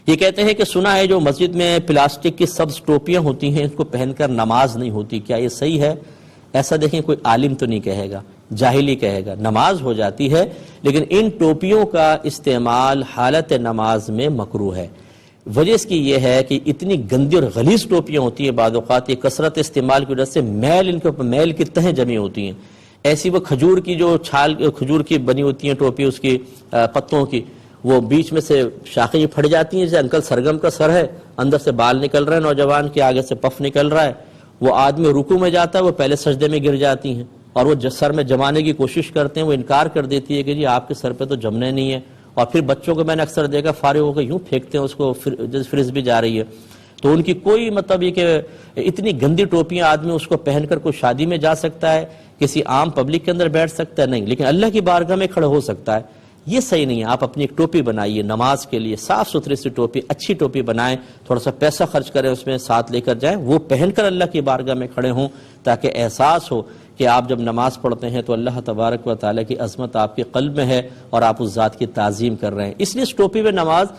یہ کہتے ہیں کہ سنا ہے جو مسجد میں پلاسٹک کی سبز ٹوپیاں ہوتی ہیں اس کو پہن کر نماز نہیں ہوتی، کیا یہ صحیح ہے؟ ایسا دیکھیں کوئی عالم تو نہیں کہے گا، جاہلی کہے گا، نماز ہو جاتی ہے، لیکن ان ٹوپیوں کا استعمال حالت نماز میں مکروہ ہے۔ وجہ اس کی یہ ہے کہ اتنی گندی اور غلیظ ٹوپیاں ہوتی ہیں، بعض اوقات یہ کثرت استعمال کی وجہ سے میل ان کے اوپر میل کی تہیں جمی ہوتی ہیں، ایسی وہ کھجور کی جو چھال کھجور کی بنی ہوتی ہیں ٹوپی، اس کی پتوں کی، وہ بیچ میں سے شاخیں پھٹ جاتی ہیں، جیسے انکل سرگم کا سر ہے، اندر سے بال نکل رہے ہیں نوجوان کے، آگے سے پف نکل رہا ہے، وہ آدمی رکوع میں جاتا ہے وہ پہلے سجدے میں گر جاتی ہیں، اور وہ سر میں جمانے کی کوشش کرتے ہیں، وہ انکار کر دیتی ہے کہ جی آپ کے سر پہ تو جمنے نہیں ہے، اور پھر بچوں کو میں نے اکثر دیکھا فارغ ہو کے یوں پھینکتے ہیں اس کو، فرز بھی جا رہی ہے۔ تو ان کی کوئی مطلب یہ کہ اتنی گندی ٹوپیاں آدمی اس کو پہن کر کوئی شادی میں جا سکتا ہے، کسی عام پبلک کے اندر بیٹھ سکتا ہے؟ نہیں، لیکن اللہ کی بارگاہ میں کھڑے ہو سکتا ہے، یہ صحیح نہیں ہے۔ آپ اپنی ایک ٹوپی بنائیے نماز کے لیے، صاف ستھری سی ٹوپی، اچھی ٹوپی بنائیں، تھوڑا سا پیسہ خرچ کریں اس میں، ساتھ لے کر جائیں، وہ پہن کر اللہ کی بارگاہ میں کھڑے ہوں، تاکہ احساس ہو کہ آپ جب نماز پڑھتے ہیں تو اللہ تبارک و تعالیٰ کی عظمت آپ کے قلب میں ہے اور آپ اس ذات کی تعظیم کر رہے ہیں۔ اس لیے اس ٹوپی میں نماز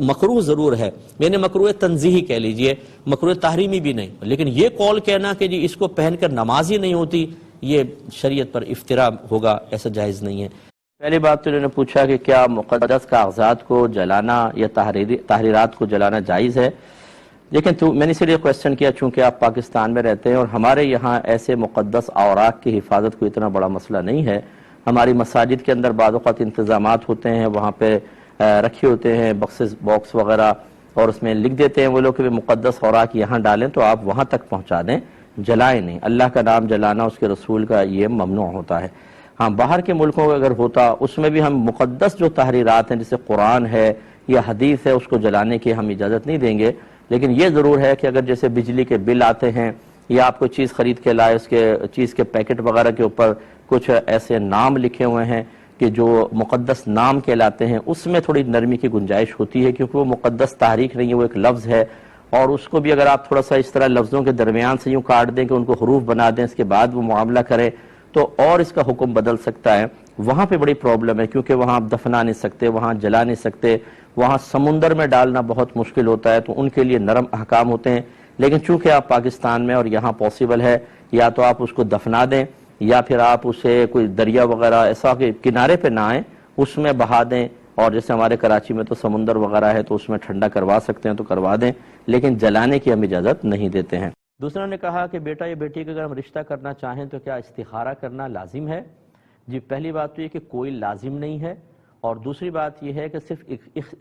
مکروہ ضرور ہے، یعنی مکروہ تنزیہی کہہ لیجئے، مکروہ تحریمی بھی نہیں، لیکن یہ قول کہنا کہ جی اس کو پہن کر نماز ہی نہیں ہوتی، یہ شریعت پر افتراء ہوگا، ایسا جائز نہیں ہے۔ پہلی بات تو انہوں نے پوچھا کہ کیا مقدس کاغذات کو جلانا یا تحریرات کو جلانا جائز ہے؟ لیکن میں نے اس لیے کوشچن کیا چونکہ آپ پاکستان میں رہتے ہیں اور ہمارے یہاں ایسے مقدس اوراق کی حفاظت کو اتنا بڑا مسئلہ نہیں ہے۔ ہماری مساجد کے اندر بعض اوقات انتظامات ہوتے ہیں، وہاں پہ رکھے ہوتے ہیں باکس وغیرہ، اور اس میں لکھ دیتے ہیں وہ لوگ کہ مقدس اوراق یہاں ڈالیں تو آپ وہاں تک پہنچا دیں، جلائیں نہیں۔ اللہ کا نام جلانا اس کے رسول کا یہ ممنوع ہوتا ہے۔ ہاں باہر کے ملکوں میں اگر ہوتا اس میں بھی ہم مقدس جو تحریرات ہیں جیسے قرآن ہے یا حدیث ہے اس کو جلانے کی ہم اجازت نہیں دیں گے، لیکن یہ ضرور ہے کہ اگر جیسے بجلی کے بل آتے ہیں یا آپ کوئی چیز خرید کے لائے، اس کے چیز کے پیکٹ وغیرہ کے اوپر کچھ ایسے نام لکھے ہوئے ہیں کہ جو مقدس نام کہلاتے ہیں، اس میں تھوڑی نرمی کی گنجائش ہوتی ہے، کیونکہ وہ مقدس تحریک نہیں ہے، وہ ایک لفظ ہے، اور اس کو بھی اگر آپ تھوڑا سا اس طرح لفظوں کے درمیان سے یوں کاٹ دیں کہ ان کو حروف بنا دیں، اس کے بعد وہ معاملہ کریں تو اور اس کا حکم بدل سکتا ہے۔ وہاں پہ بڑی پرابلم ہے، کیونکہ وہاں آپ دفنا نہیں سکتے، وہاں جلا نہیں سکتے، وہاں سمندر میں ڈالنا بہت مشکل ہوتا ہے، تو ان کے لیے نرم احکام ہوتے ہیں۔ لیکن چونکہ آپ پاکستان میں اور یہاں پاسبل ہے، یا تو آپ اس کو دفنا دیں یا پھر آپ اسے کوئی دریا وغیرہ ایسا کہ کنارے پہ نہ آئیں اس میں بہا دیں، اور جیسے ہمارے کراچی میں تو سمندر وغیرہ ہے تو اس میں ٹھنڈا کروا سکتے ہیں تو کروا دیں، لیکن جلانے کی ہم اجازت نہیں دیتے ہیں۔ دوسروں نے کہا کہ بیٹا یا بیٹی کا اگر ہم رشتہ کرنا چاہیں تو کیا استخارہ کرنا لازم ہے؟ جی پہلی بات تو یہ کہ کوئی لازم نہیں ہے، اور دوسری بات یہ ہے کہ صرف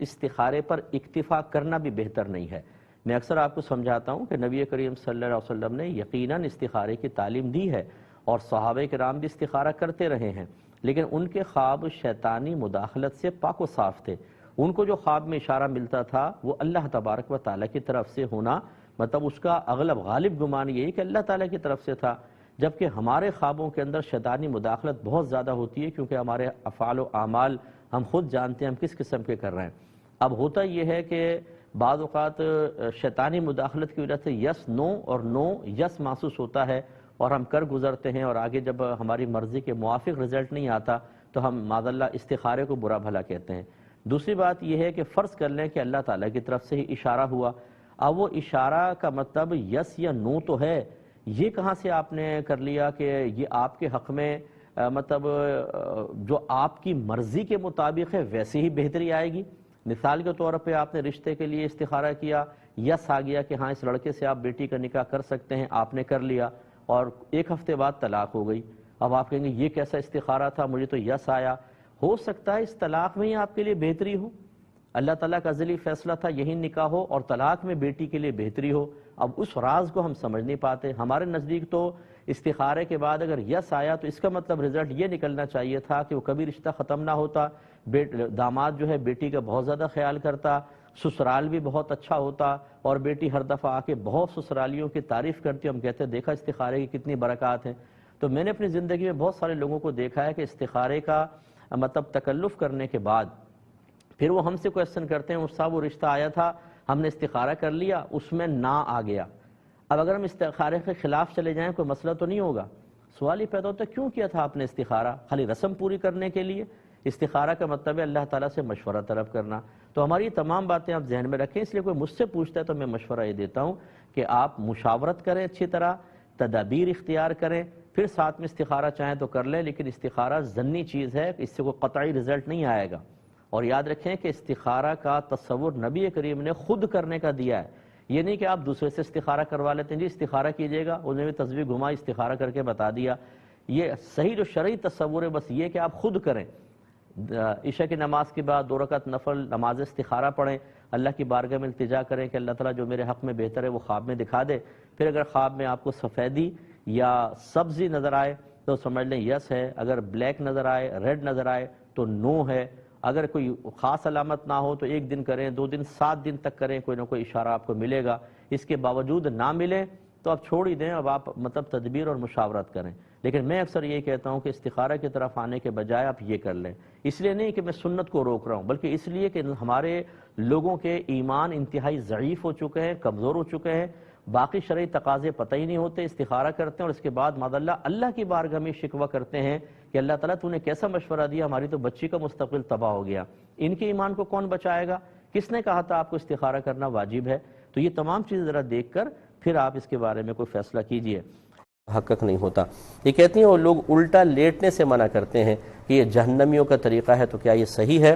استخارے پر اکتفا کرنا بھی بہتر نہیں ہے۔ میں اکثر آپ کو سمجھاتا ہوں کہ نبی کریم صلی اللہ علیہ وسلم نے یقیناً استخارے کی تعلیم دی ہے، اور صحابہ کرام بھی استخارہ کرتے رہے ہیں، لیکن ان کے خواب شیطانی مداخلت سے پاک و صاف تھے۔ ان کو جو خواب میں اشارہ ملتا تھا وہ اللہ تبارک و تعالیٰ کی طرف سے ہونا، مطلب اس کا اغلب غالب گمان یہی کہ اللہ تعالیٰ کی طرف سے تھا، جبکہ ہمارے خوابوں کے اندر شیطانی مداخلت بہت زیادہ ہوتی ہے، کیونکہ ہمارے افعال و اعمال ہم خود جانتے ہیں ہم کس قسم کے کر رہے ہیں۔ اب ہوتا یہ ہے کہ بعض اوقات شیطانی مداخلت کی وجہ سے یس نو اور نو یس محسوس ہوتا ہے، اور ہم کر گزرتے ہیں، اور آگے جب ہماری مرضی کے موافق رزلٹ نہیں آتا تو ہم معاذ اللہ استخارے کو برا بھلا کہتے ہیں۔ دوسری بات یہ ہے کہ فرض کر لیں کہ اللہ تعالیٰ کی طرف سے ہی اشارہ ہوا، اب وہ اشارہ کا مطلب یس یا نو تو ہے، یہ کہاں سے آپ نے کر لیا کہ یہ آپ کے حق میں مطلب جو آپ کی مرضی کے مطابق ہے ویسے ہی بہتری آئے گی؟ مثال کے طور پہ آپ نے رشتے کے لیے استخارہ کیا، یس آ گیا کہ ہاں اس لڑکے سے آپ بیٹی کا نکاح کر سکتے ہیں، آپ نے کر لیا، اور ایک ہفتے بعد طلاق ہو گئی۔ اب آپ کہیں گے یہ کیسا استخارہ تھا، مجھے تو یس آیا۔ ہو سکتا ہے اس طلاق میں ہی آپ کے لیے بہتری ہو، اللہ تعالیٰ کا ازلی فیصلہ تھا یہی نکاح ہو، اور طلاق میں بیٹی کے لیے بہتری ہو۔ اب اس راز کو ہم سمجھ نہیں پاتے۔ ہمارے نزدیک تو استخارے کے بعد اگر یس آیا تو اس کا مطلب رزلٹ یہ نکلنا چاہیے تھا کہ وہ کبھی رشتہ ختم نہ ہوتا، داماد جو ہے بیٹی کا بہت زیادہ خیال کرتا، سسرال بھی بہت اچھا ہوتا، اور بیٹی ہر دفعہ آ کے بہت سسرالیوں کی تعریف کرتی، ہم کہتے ہیں دیکھا استخارے کی کتنی برکات ہیں۔ تو میں نے اپنی زندگی میں بہت سارے لوگوں کو دیکھا ہے کہ استخارے کا مطلب تکلف کرنے کے بعد پھر وہ ہم سے کویسچن کرتے ہیں صاحب وہ رشتہ آیا تھا ہم نے استخارہ کر لیا اس میں نہ آ گیا، اب اگر ہم استخارے کے خلاف چلے جائیں کوئی مسئلہ تو نہیں ہوگا؟ سوال یہ پیدا ہوتا ہے کیوں کیا تھا آپ نے استخارہ؟ خالی رسم پوری کرنے کے لیے، استخارہ کا مطلب ہے اللہ تعالیٰ سے مشورہ طلب کرنا. تو ہماری تمام باتیں آپ ذہن میں رکھیں. اس لیے کوئی مجھ سے پوچھتا ہے تو میں مشورہ یہ دیتا ہوں کہ آپ مشاورت کریں, اچھی طرح تدابیر اختیار کریں, پھر ساتھ میں استخارہ چاہیں تو کر لیں, لیکن استخارہ ضمنی چیز ہے, اس سے کوئی قطعی رزلٹ نہیں آئے گا. اور یاد رکھیں کہ استخارہ کا تصور نبی کریم نے خود کرنے کا دیا ہے. یہ نہیں کہ آپ دوسرے سے استخارہ کروا لیتے ہیں, جی استخارہ کیجئے گا, انہیں بھی تصویر گھما استخارہ کر کے بتا دیا. یہ صحیح جو شرعی تصور ہے بس یہ کہ آپ خود کریں. عشاء کی نماز کے بعد 2 رکعت نفل نماز استخارہ پڑھیں, اللہ کی بارگاہ میں التجا کریں کہ اللہ تعالیٰ جو میرے حق میں بہتر ہے وہ خواب میں دکھا دے. پھر اگر خواب میں آپ کو سفیدی یا سبزی نظر آئے تو سمجھ لیں یس ہے, اگر بلیک نظر آئے, ریڈ نظر آئے تو نو ہے. اگر کوئی خاص علامت نہ ہو تو 1 دن کریں, 2 دن, 7 دن تک کریں, کوئی نہ کوئی اشارہ آپ کو ملے گا. اس کے باوجود نہ ملے تو آپ چھوڑ ہی دیں, اب آپ مطلب تدبیر اور مشاورت کریں. لیکن میں اکثر یہ کہتا ہوں کہ استخارہ کی طرف آنے کے بجائے آپ یہ کر لیں. اس لیے نہیں کہ میں سنت کو روک رہا ہوں, بلکہ اس لیے کہ ہمارے لوگوں کے ایمان انتہائی ضعیف ہو چکے ہیں, کمزور ہو چکے ہیں, باقی شرعی تقاضے پتہ ہی نہیں ہوتے, استخارہ کرتے ہیں اور اس کے بعد معاذ اللہ کی بارگاہ میں شکوہ کرتے ہیں کہ اللہ تعالیٰ تو نے کیسا مشورہ دیا, ہماری تو بچی کا مستقبل تباہ ہو گیا. ان کے ایمان کو کون بچائے گا؟ کس نے کہا تھا آپ کو استخارہ کرنا واجب ہے؟ تو یہ تمام چیزیں ذرا دیکھ کر پھر آپ اس کے بارے میں کوئی فیصلہ کیجئے. حقق نہیں ہوتا. یہ کہتی ہیں وہ لوگ الٹا لیٹنے سے منع کرتے ہیں کہ یہ جہنمیوں کا طریقہ ہے, تو کیا یہ صحیح ہے؟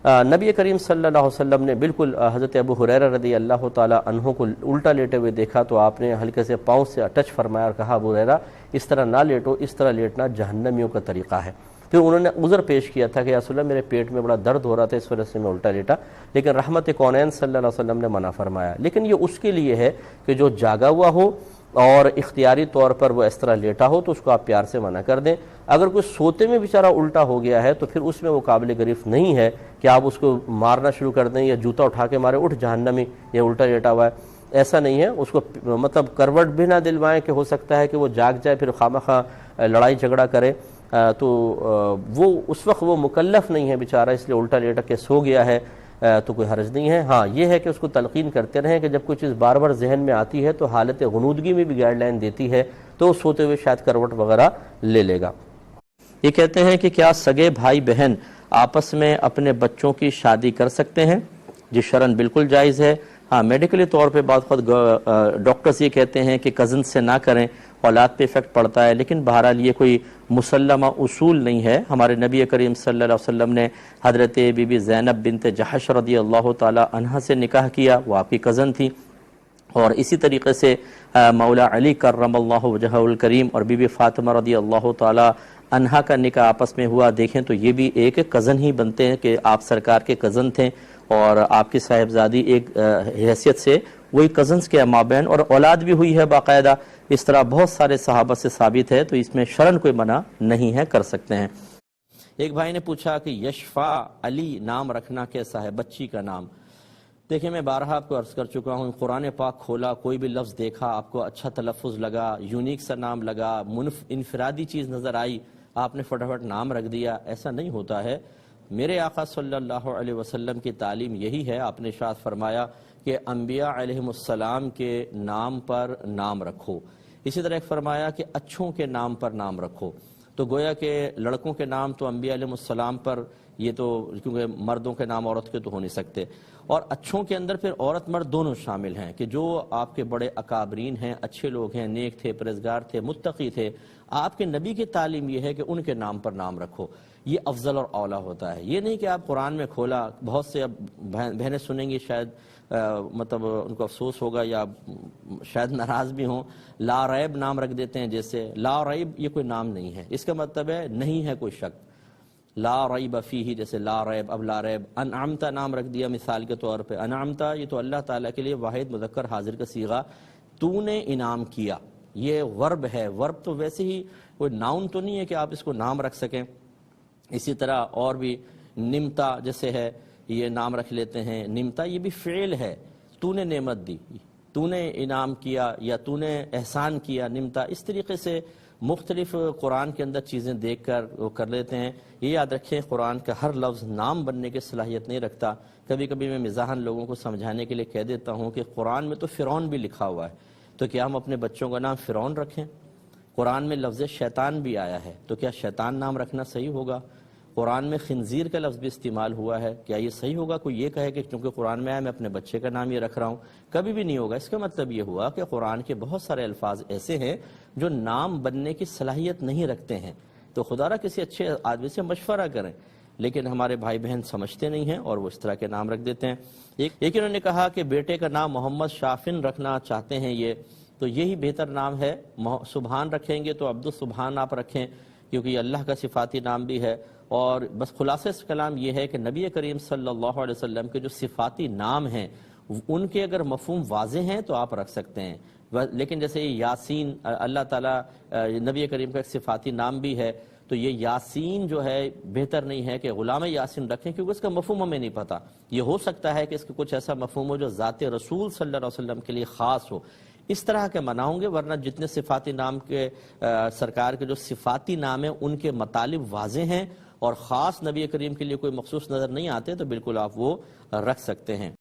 نبی کریم صلی اللہ علیہ وسلم نے بالکل حضرت ابو ہریرہ رضی اللہ تعالی عنہ کو الٹا لیٹے ہوئے دیکھا تو آپ نے ہلکے سے پاؤں سے ٹچ فرمایا اور کہا ابو ہریرہ اس طرح نہ لیٹو, اس طرح لیٹنا جہنمیوں کا طریقہ ہے. پھر انہوں نے عذر پیش کیا تھا کہ یا رسول اللہ میرے پیٹ میں بڑا درد ہو رہا تھا, اس وجہ سے میں الٹا لیٹا, لیکن رحمت کونین صلی اللہ علیہ وسلم نے منع فرمایا. لیکن یہ اس کے لیے ہے کہ جو جاگا ہوا ہو اور اختیاری طور پر وہ اس طرح لیٹا ہو تو اس کو آپ پیار سے منع کر دیں. اگر کوئی سوتے میں بیچارہ الٹا ہو گیا ہے تو پھر اس میں وہ قابل گرفت نہیں ہے کہ آپ اس کو مارنا شروع کر دیں یا جوتا اٹھا کے مارے اٹھ جہنمی, یہ الٹا لیٹا ہوا ہے. ایسا نہیں ہے, اس کو مطلب کروٹ بھی نہ دلوائیں کہ ہو سکتا ہے کہ وہ جاگ جائے پھر خواہ لڑائی جھگڑا کرے, تو وہ اس وقت وہ مکلف نہیں ہے بیچارہ, اس لیے الٹا لیٹا کے سو گیا ہے تو کوئی حرج نہیں ہے. ہاں یہ ہے کہ اس کو تلقین کرتے رہیں کہ جب کوئی چیز بار بار ذہن میں آتی ہے تو حالت غنودگی میں بھی گائیڈ لائن دیتی ہے تو سوتے ہوئے شاید کروٹ وغیرہ لے لے گا. یہ کہتے ہیں کہ کیا سگے بھائی بہن آپس میں اپنے بچوں کی شادی کر سکتے ہیں؟ جی شرعاً بالکل جائز ہے. ہاں میڈیکلی طور پہ بعض خود ڈاکٹرز یہ کہتے ہیں کہ کزن سے نہ کریں, اولاد پہ افیکٹ پڑتا ہے, لیکن بہرحال یہ کوئی مسلمہ اصول نہیں ہے. ہمارے نبی کریم صلی اللہ علیہ وسلم نے حضرت بی بی زینب بنت جحش رضی اللہ تعالی عنہا سے نکاح کیا, وہ آپ کی کزن تھی, اور اسی طریقے سے مولا علی کرم اللہ وجہہ الکریم اور بی بی فاطمہ رضی اللہ تعالی عنہا کا نکاح آپس میں ہوا. دیکھیں تو یہ بھی ایک کزن ہی بنتے ہیں کہ آپ سرکار کے کزن تھے اور آپ کی صاحبزادی ایک حیثیت سے وہی کزنز کے مابین اور اولاد بھی ہوئی ہے باقاعدہ. اس طرح بہت سارے صحابہ سے ثابت ہے, تو اس میں شرعاً کوئی منع نہیں ہے, کر سکتے ہیں. ایک بھائی نے پوچھا کہ یشفا علی نام رکھنا کیسا ہے, بچی کا نام؟ دیکھیں میں بارہا آپ کو عرض کر چکا ہوں, قرآن پاک کھولا, کوئی بھی لفظ دیکھا آپ کو اچھا تلفظ لگا, یونیک سا نام لگا, انفرادی چیز نظر آئی, آپ نے فٹافٹ نام رکھ دیا, ایسا نہیں ہوتا ہے. میرے آقا صلی اللہ علیہ وسلم کی تعلیم یہی ہے. آپ نے ارشاد فرمایا کہ انبیاء علیہم السلام کے نام پر نام رکھو. اسی طرح ایک فرمایا کہ اچھوں کے نام پر نام رکھو. تو گویا کہ لڑکوں کے نام تو انبیاء علیہ السلام پر, یہ تو کیونکہ مردوں کے نام عورت کے تو ہو نہیں سکتے, اور اچھوں کے اندر پھر عورت مرد دونوں شامل ہیں کہ جو آپ کے بڑے اکابرین ہیں, اچھے لوگ ہیں, نیک تھے, پرہیزگار تھے, متقی تھے, آپ کے نبی کی تعلیم یہ ہے کہ ان کے نام پر نام رکھو. یہ افضل اور اولا ہوتا ہے. یہ نہیں کہ آپ قرآن میں کھولا, بہت سے اب بہنیں سنیں گی شاید مطلب ان کو افسوس ہوگا یا شاید ناراض بھی ہوں, لا ریب نام رکھ دیتے ہیں. جیسے لا ریب یہ کوئی نام نہیں ہے, اس کا مطلب ہے نہیں ہے کوئی شک. لا ریب فیہ جیسے لا ریب, اب لا ریب. انعمتا نام رکھ دیا مثال کے طور پہ. انعمتا یہ تو اللہ تعالیٰ کے لیے واحد مذکر حاضر کا صیغہ, تو نے انعام کیا, یہ ورب ہے. ورب تو ویسے ہی کوئی ناؤن تو نہیں ہے کہ آپ اس کو نام رکھ سکیں. اسی طرح اور بھی نمتا جیسے ہے, یہ نام رکھ لیتے ہیں. نمتا یہ بھی فعل ہے, تو نے نعمت دی, تو نے انعام کیا یا تو نے احسان کیا. نمتا اس طریقے سے مختلف قرآن کے اندر چیزیں دیکھ کر وہ کر لیتے ہیں. یہ یاد رکھیں قرآن کا ہر لفظ نام بننے کی صلاحیت نہیں رکھتا. کبھی کبھی میں مزاحاً لوگوں کو سمجھانے کے لیے کہہ دیتا ہوں کہ قرآن میں تو فرعون بھی لکھا ہوا ہے, تو کیا ہم اپنے بچوں کا نام فرعون رکھیں؟ قرآن میں لفظ شیطان بھی آیا ہے, تو کیا شیطان نام رکھنا صحیح ہوگا؟ قرآن میں خنزیر کا لفظ بھی استعمال ہوا ہے، کیا یہ صحیح ہوگا؟ کوئی یہ کہے کہ چونکہ قرآن میں آیا میں اپنے بچے کا نام یہ رکھ رہا ہوں، کبھی بھی نہیں ہوگا۔ اس کا مطلب یہ ہوا کہ قرآن کے بہت سارے الفاظ ایسے ہیں جو نام بننے کی صلاحیت نہیں رکھتے ہیں، تو خدا را کسی اچھے آدمی سے مشورہ کریں، لیکن ہمارے بھائی بہن سمجھتے نہیں ہیں اور وہ اس طرح کے نام رکھ دیتے ہیں۔ ایک انہوں نے کہا کہ بیٹے کا نام محمد شافن رکھنا چاہتے ہیں یہ، تو یہی بہتر نام ہے، سبحان رکھیں گے تو عبد السبحان آپ رکھیں، کیونکہ یہ اللہ کا صفاتی نام بھی ہے۔ اور بس خلاصہ اس کلام یہ ہے کہ نبی کریم صلی اللہ علیہ وسلم کے جو صفاتی نام ہیں ان کے اگر مفہوم واضح ہیں تو آپ رکھ سکتے ہیں، لیکن جیسے یاسین اللہ تعالیٰ نبی کریم کا ایک صفاتی نام بھی ہے، تو یہ یاسین جو ہے بہتر نہیں ہے کہ غلام یاسین رکھیں، کیونکہ اس کا مفہوم ہمیں نہیں پتہ۔ یہ ہو سکتا ہے کہ اس کا کچھ ایسا مفہوم ہو جو ذات رسول صلی اللہ علیہ وسلم کے لیے خاص ہو، اس طرح کے منع ہوں گے، ورنہ جتنے صفاتی نام کے سرکار کے جو صفاتی نام ہیں ان کے مطالب واضح ہیں اور خاص نبی کریم کے لیے کوئی مخصوص نظر نہیں آتے، تو بالکل آپ وہ رکھ سکتے ہیں۔